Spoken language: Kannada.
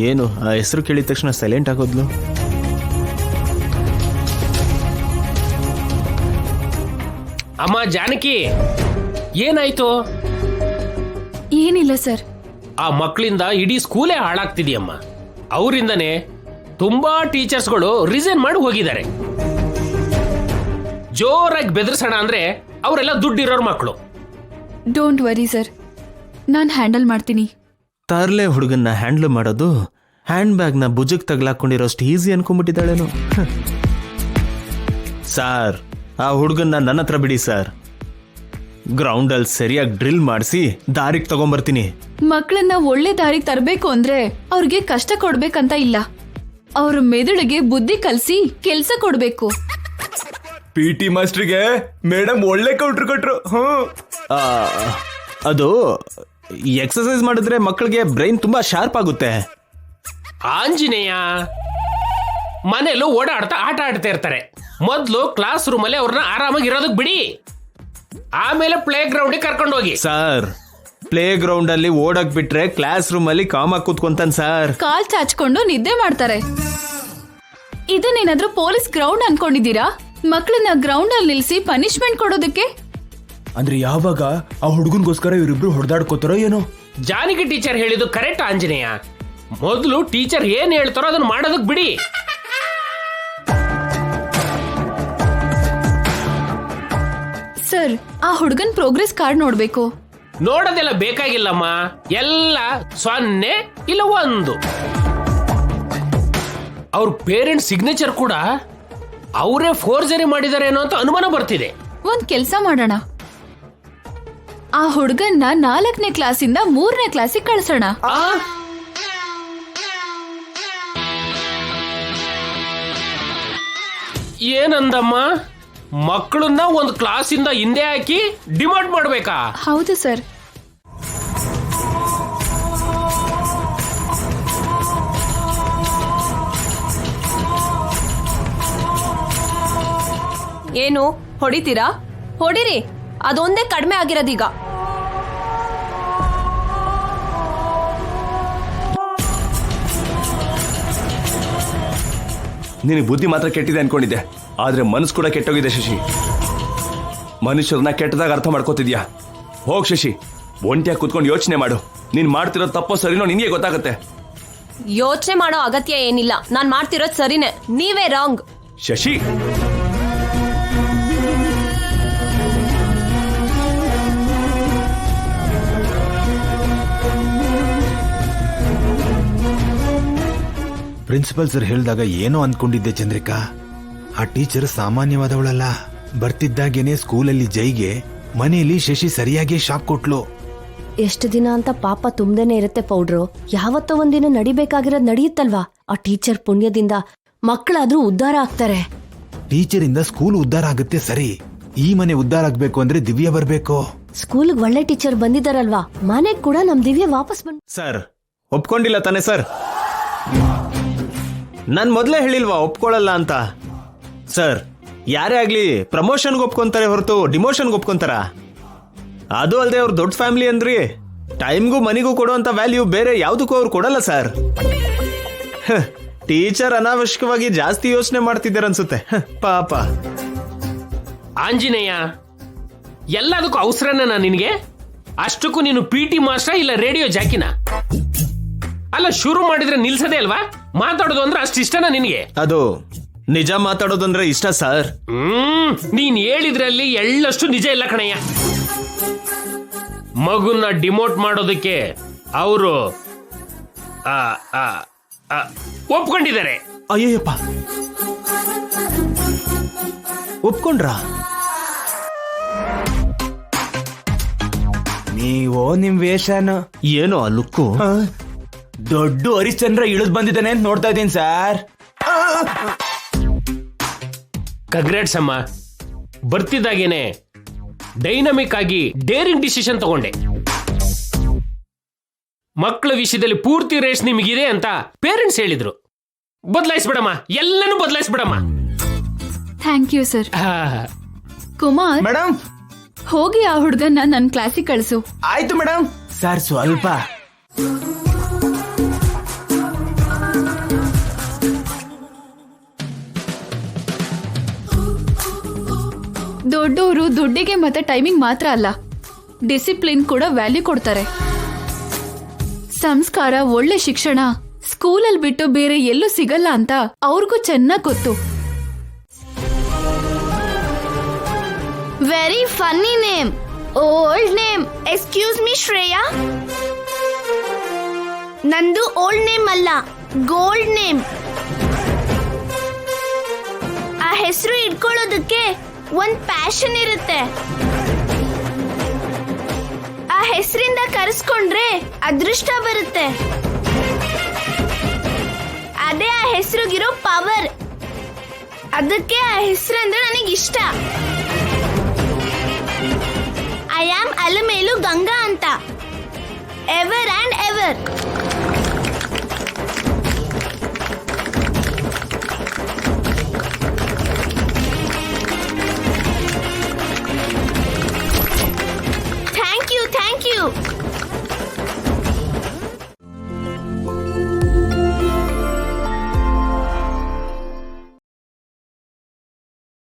ಏನು ಆ ಹೆಸರು ಕೇಳಿದ ತಕ್ಷಣ ಸೈಲೆಂಟ್ ಆಗೋದ್ಲು? ಅಮ್ಮ ಜಾನಕಿ, ಏನಾಯ್ತು? ಏನಿಲ್ಲ ಸರ್. ಆ ಮಕ್ಕಳಿಂದ ಇಡೀ ಸ್ಕೂಲೇ ಹಾಳಾಗ್ತಿದೆಯಮ್ಮ. ಅವರಿಂದನೇ ತುಂಬಾ ಟೀಚರ್ಸ್ಗಳು ರಿಸೈನ್ ಮಾಡಿ ಹೋಗಿದ್ದಾರೆ. ಜೋರಾಗಿ ಬೆದರ್ಸೋಣ ಅಂದ್ರೆ ಅವರೆಲ್ಲ ದುಡ್ಡಿರೋರ್ ಮಕ್ಕಳು. ಡೋಂಟ್ ವರಿ ಸರ್, ನಾನು ಹ್ಯಾಂಡಲ್ ಮಾಡ್ತೀನಿ. ತಾರ್ಲೆ ಹುಡುಗನ್ನ ಹ್ಯಾಂಡ್ಲ್ ಮಾಡೋದು ಹ್ಯಾಂಡ್ ಬ್ಯಾಗ್ನ ಭುಜಕ್ಕೆ ತಗ್ಲಾಕೊಂಡಿರೋಷ್ಟು ಈಸಿ ಅನ್ಕೊಂಡ್ಬಿಟ್ಟಿದ್ದಾಳೇನು? ಸಾರ್, ಆ ಹುಡುಗನ್ನ ನನ್ನ ಹತ್ರ ಬಿಡಿ ಸರ್. ಗ್ರೌಂಡಲ್ಲಿ ಸರಿಯಾಗಿ ಡ್ರಿಲ್ ಮಾಡಿಸಿ ದಾರಿಗೆ ತಗೊಂಬರ್ತೀನಿ. ಮಕ್ಕಳನ್ನ ಒಳ್ಳೆ ದಾರಿಗೆ ತರಬೇಕು ಅಂದ್ರೆ ಅವ್ರಿಗೆ ಕಷ್ಟ ಕೊಡ್ಬೇಕಂತ ಇಲ್ಲ, ಅವ್ರ ಮೆದುಳಿಗೆ ಬುದ್ಧಿ ಕಲ್ಸಿ ಕೆಲ್ಸ ಕೊಡ್ಬೇಕು. PT ಮಾಸ್ಟರ್ಗೆ ಮೇಡಮ್ ಒಳ್ಳೆ ಕೌಂಟ್ರ್ ಕೊಟ್ರು. ಅದು ಎಕ್ಸರ್ಸೈಸ್ ಮಾಡಿದ್ರೆ ಮಕ್ಕಳಿಗೆ ಬ್ರೈನ್ ತುಂಬಾ ಶಾರ್ಪ್ ಆಗುತ್ತೆ. ಆಂಜನೇಯ, ಮನೆಯಲ್ಲೂ ಓಡಾಡ್ತಾ ಆಟ ಆಡ್ತಾ ಇರ್ತಾರೆ. ಮೊದಲು ಕ್ಲಾಸ್ ರೂಮಲ್ಲಿ ಅವ್ರನ್ನ ಆರಾಮಾಗಿ ಇರೋದಕ್ಕೆ ಬಿಡಿ, ಆಮೇಲೆ ಪ್ಲೇ ಗ್ರೌಂಡಿಗೆ ಕರ್ಕೊಂಡು ಹೋಗಿ. ಸರ್, ಪ್ಲೇ ಗ್ರೌಂಡ್ ಅಲ್ಲಿ ಓಡಕ್ ಬಿಟ್ರೆ ಕ್ಲಾಸ್ ರೂಮ್ ಅಲ್ಲಿ ಕಾಮಾಗಿ ಕೂತ್ಕೊಂತಾನೆ ಸರ್. ಕಾಲ್ ಚಾಚ್ಕೊಂಡು ನಿದ್ದೆ ಮಾಡ್ತಾರೆ. ಇದನ್ನೇನಾದ್ರೂ ಪೊಲೀಸ್ ಗ್ರೌಂಡ್ ಅನ್ಕೊಂಡಿದ್ದೀರಾ? ಮಕ್ಕಳನ್ನ ಗ್ರೌಂಡ್ ಅಲ್ಲಿ ನಿಲ್ಸಿ ಪನಿಷ್ಮೆಂಟ್ ಕೊಡೋದಕ್ಕೆ? ಅಂದ್ರೆ ಯಾವಾಗ ಆ ಹುಡುಗನ್ಗೋಸ್ಕರ ಇವರಿಬ್ರು ಹೊಡೆದಾಡ್ಕೋತಾರೋ ಏನೋ. ಜಾನಕಿ ಟೀಚರ್ ಹೇಳಿದ್ದು ಕರೆಕ್ಟ್ ಆಂಜನೇಯ. ಮೊದಲು ಟೀಚರ್ ಏನ್ ಹೇಳ್ತಾರೋ ಅದನ್ನ ಮಾಡೋದಕ್ಕೆ ಬಿಡಿ. ಸರ್, ಆ ಹುಡುಗನ್ ಪ್ರೋಗ್ರೆಸ್ ಕಾರ್ಡ್ ನೋಡ್ಬೇಕು. ನೋಡೋದೆಲ್ಲ ಬೇಕಾಗಿಲ್ಲಮ್ಮ, ಎಲ್ಲ 0 ಇಲ್ಲ 1. ಅವ್ರ ಪೇರೆಂಟ್ ಸಿಗ್ನೇಚರ್ ಕೂಡ ಅವರೇ ಫೋರ್ಜರಿ ಮಾಡಿದಾರೇನೋ ಅಂತ ಅನುಮಾನ ಬರ್ತಿದೆ. ಒಂದ್ ಕೆಲ್ಸ ಮಾಡೋಣ, ಆ ಹುಡುಗನ್ನ 4ನೇ ಕ್ಲಾಸಿಂದ 3ನೇ ಕ್ಲಾಸಿಗೆ ಕಳ್ಸೋಣ. ಏನಂದಮ್ಮ? ಮಕ್ಕಳನ್ನ ಒಂದು ಕ್ಲಾಸಿಂದ ಹಿಂದೆ ಹಾಕಿ ಡಿಮಾಂಡ್ ಮಾಡ್ಬೇಕಾ? ಹೌದು ಸರ್. ಏನು ಹೊಡಿತೀರಾ? ಹೊಡಿರಿ, ಅದೊಂದೇ ಕಡಿಮೆ ಆಗಿರೋದೀಗ. ನಿನಗೆ ಬುದ್ಧಿ ಮಾತ್ರ ಕೆಟ್ಟಿದೆ ಅನ್ಕೊಂಡಿದ್ದೆ, ಆದ್ರೆ ಮನಸ್ಸು ಕೂಡ ಕೆಟ್ಟೋಗಿದೆ ಶಶಿ. ಮನುಷ್ಯರನ್ನ ಕೆಟ್ಟದಾಗ ಅರ್ಥ ಮಾಡ್ಕೋತಿದ್ಯಾ? ಹೋಗ್ ಶಶಿ, ಒಂಟಿಯಾಗಿ ಕುತ್ಕೊಂಡು ಯೋಚನೆ ಮಾಡು. ನೀನ್ ಮಾಡ್ತಿರೋ ತಪ್ಪೋ ಸರಿನೋ ನಿನ್ಗೆ ಗೊತ್ತಾಗತ್ತೆ. ಯೋಚನೆ ಮಾಡೋ ಅಗತ್ಯ ಏನಿಲ್ಲ, ನಾನ್ ಮಾಡ್ತಿರೋದ್ ಸರಿನೇ, ನೀವೇ ರಾಂಗ್. ಶಶಿ, ಪ್ರಿನ್ಸಿಪಲ್ ಸರ್ ಹೇಳಿದಾಗ ಏನೋ ಅಂದ್ಕೊಂಡಿದ್ದೆ ಚಂದ್ರಿಕಾ. ಆ ಟೀಚರ್ ಸಾಮಾನ್ಯವಾದವಳಲ್ಲ. ಬರ್ತಿದ್ದಾಗೇನೆ ಸ್ಕೂಲಲ್ಲಿ ಜೈಗೆ, ಮನೆಯಲ್ಲಿ ಶಶಿ ಸರಿಯಾಗಿ ಶಾಕ್ ಕೊಟ್ಲು. ಎಷ್ಟು ದಿನ ಅಂತ ಪಾಪ ತುಂಬ್ದೇನೆ ಇರುತ್ತೆ ಪೌಡ್ರು. ಯಾವತ್ತೋ ಒಂದಿನ ನಡಿಬೇಕಾಗಿರೋದ್ ನಡೆಯುತ್ತಲ್ವಾ? ಆ ಟೀಚರ್ ಪುಣ್ಯದಿಂದ ಮಕ್ಕಳಾದ್ರೂ ಉದ್ಧಾರ ಆಗ್ತಾರೆ. ಟೀಚರಿಂದ ಸ್ಕೂಲ್ ಉದ್ಧಾರ ಆಗುತ್ತೆ ಸರಿ, ಈ ಮನೆ ಉದ್ಧಾರ ಆಗ್ಬೇಕು ಅಂದ್ರೆ ದಿವ್ಯ ಬರ್ಬೇಕು. ಸ್ಕೂಲ್ಗೆ ಒಳ್ಳೆ ಟೀಚರ್ ಬಂದಿದ್ದಾರಲ್ವಾ, ಮನೆಗ್ ಕೂಡ ನಮ್ ದಿವ್ಯ ವಾಪಸ್ ಬಂದ್. ಸರ್, ಒಪ್ಕೊಂಡಿಲ್ಲ ತಾನೆ ಸರ್? ನಾನ್ ಮೊದಲೇ ಹೇಳಿಲ್ವಾ ಒಪ್ಕೊಳ್ಳಲ್ಲ ಅಂತ? ಸರ್, ಯಾರೇ ಆಗ್ಲಿ ಪ್ರಮೋಷನ್ಗೆ ಒಪ್ಕೊಂತಾರೆ ಹೊರತು ಡಿಮೋಷನ್ಗೆ ಒಪ್ಕೊಂತಾರ? ಅದು ಅಲ್ಲದೆ ಅವ್ರ ದೊಡ್ಡ ಫ್ಯಾಮಿಲಿ ಅಂದ್ರಿ, ಟೈಮ್ಗೂ ಮನಿಗೂ ಕೊಡುವಂತ ವ್ಯಾಲ್ಯೂ ಬೇರೆ ಯಾವುದಕ್ಕೂ ಅವ್ರು ಕೊಡಲ್ಲ ಸರ್. ಟೀಚರ್ ಅನಾವಶ್ಯಕವಾಗಿ ಜಾಸ್ತಿ ಯೋಚನೆ ಮಾಡ್ತಿದ್ದಾರೆ ಅನ್ಸುತ್ತೆ ಪಾಪ. ಆಂಜನೇಯ, ಎಲ್ಲದಕ್ಕೂ ಅವಸರನ ನಿನಗೆ? ಅಷ್ಟಕ್ಕೂ ನೀನು PT ಮಾಸ್ಟರ್ ಇಲ್ಲ ರೇಡಿಯೋ ಜಾಕಿನ? ಅಲ್ಲ, ಶುರು ಮಾಡಿದ್ರೆ ನಿಲ್ಸದೇ ಅಲ್ವಾ? ಮಾತಾಡೋದು ಅಂದ್ರೆ ಅಷ್ಟು ಇಷ್ಟನಾ ನಿನಗೆ? ಅದು ನಿಜ ಮಾತಾಡೋದಂದ್ರೆ ಇಷ್ಟ ಸರ್. ನೀನ್ ಹೇಳಿದ್ರಲ್ಲಿ ಎಳ್ಳಷ್ಟು ನಿಜ ಇಲ್ಲ ಕಣಯ್ಯ. ಮಗುನ ಡಿಮೋಟ್ ಮಾಡೋದಕ್ಕೆ ಅವರು ಒಪ್ಕೊಂಡಿದ್ದಾರೆ. ಅಯ್ಯಪ್ಪ, ಒಪ್ಕೊಂಡ್ರ? ನೀವು ನಿಮ್ ವೇಷನ ಏನೋ ಆ ಲುಕ್ಕು. ದೊಡ್ಡ ಹರಿಶ್ಚಂದ್ರ ಇಳಿದ್ ಬಂದಿದ್ದಾನೆ ಅಂತ ನೋಡ್ತಾ ಇದ್ದೀನಿ ಸರ್. ಕಂಗ್ರಾಟ್ಸ್ ಅಮ್ಮ. ಬರ್ತಿದ್ದಾಗೇನೆ ಡೈನಮಿಕ್ ಆಗಿ ಡೇರಿಂಗ್ ಡಿಸಿಷನ್ ತಗೊಂಡೆ. ಮಕ್ಕಳ ವಿಷಯದಲ್ಲಿ ಪೂರ್ತಿ ರೇಸ್ ನಿಮಗಿದೆ ಅಂತ ಪೇರೆಂಟ್ಸ್ ಹೇಳಿದ್ರು. ಬದಲಾಯಿಸ್ಬಿಡಮ್ಮ, ಎಲ್ಲನೂ ಬದಲಾಯಿಸ್ಬಿಡಮ್ಮ. Thank you sir. Kumar madam, ಹೋಗಿ ಆ ಹುಡುಗನ್ನ ನನ್ನ ಕ್ಲಾಸಿಗೆ ಕಳಿಸು. ಆಯ್ತು ಮೇಡಮ್. ಸರ್, ಸ್ವಲ್ಪ ದೊಡ್ಡವರು ದುಡ್ಡಿಗೆ ಮತ್ತೆ ಟೈಮಿಂಗ್ ಮಾತ್ರ ಅಲ್ಲ, ಡಿಸಿಪ್ಲಿನ್ ಕೂಡ ವ್ಯಾಲ್ಯೂ ಕೊಡ್ತಾರೆ. ಸಂಸ್ಕಾರ, ಒಳ್ಳೆ ಶಿಕ್ಷಣ ಸ್ಕೂಲಲ್ಲಿ ಬಿಟ್ಟು ಬೇರೆ ಎಲ್ಲೂ ಸಿಗಲ್ಲ ಅಂತ ಅವ್ರಿಗೂ ಚೆನ್ನಾಗ್ ಗೊತ್ತು. Very funny name, old name. Excuse me Shreya, ನಂದು ಓಲ್ಡ್ ನೇಮ್ ಅಲ್ಲ, ಗೋಲ್ಡ್ ನೇಮ್. ಆ ಹೆಸರು ಇಟ್ಕೊಳ್ಳೋದಕ್ಕೆ ಒಂದ್ ಪ್ಯಾಷನ್ ಇರುತ್ತೆ. ಆ ಹೆಸರಿಂದ ಕರೆಸ್ಕೊಂಡ್ರೆ ಅದೃಷ್ಟ ಬರುತ್ತೆ. ಅದೇ ಆ ಹೆಸರಿಗಿರೋ ಪವರ್. ಅದಕ್ಕೆ ಆ ಹೆಸರಂದ್ರೆ ನನಗಿಷ್ಟ. ಐ ಆಮ್ ಅಲಮೇಲು ಗಂಗಾ ಅಂತ. Ever and ever.